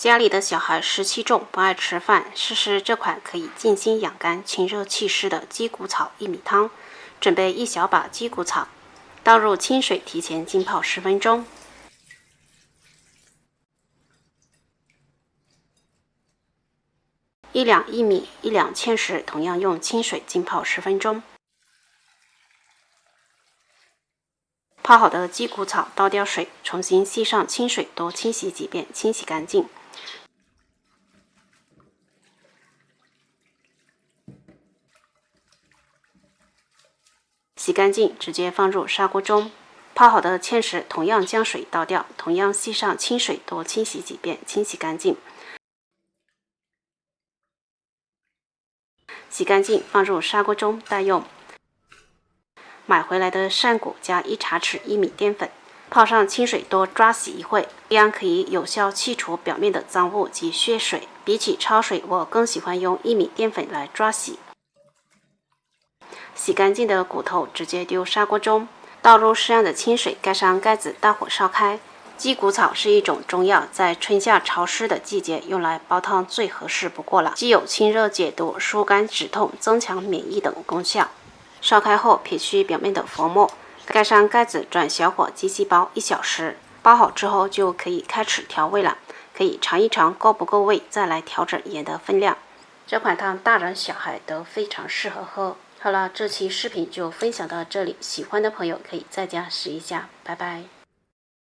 家里的小孩湿气重，不爱吃饭，试试这款可以静心养肝、清热祛湿的鸡骨草薏米汤。准备1小把鸡骨草，倒入清水提前浸泡10分钟。1两薏米、1两芡实，同样用清水浸泡10分钟。泡好的鸡骨草倒掉水，重新吸上清水，多清洗几遍，清洗干净。洗干净，直接放入砂锅中。泡好的芡实同样将水倒掉，同样吸上清水，多清洗几遍，清洗干净。洗干净，放入砂锅中待用。买回来的扇骨加1茶匙薏米淀粉，泡上清水，多抓洗一会，这样可以有效去除表面的脏物及血水。比起焯水，我更喜欢用薏米淀粉来抓洗。洗干净的骨头直接丢砂锅中，倒入适量的清水，盖上盖子，大火烧开。鸡骨草是一种中药，在春夏潮湿的季节用来煲汤最合适不过了，既有清热解毒、疏肝止痛、增强免疫等功效。烧开后撇去表面的浮沫，盖上盖子，转小火机器煲1小时。煲好之后就可以开始调味了，可以尝一尝够不够味，再来调整盐的分量。这款汤大人小孩都非常适合喝。好了，这期视频就分享到这里，喜欢的朋友可以在家试一下，拜拜。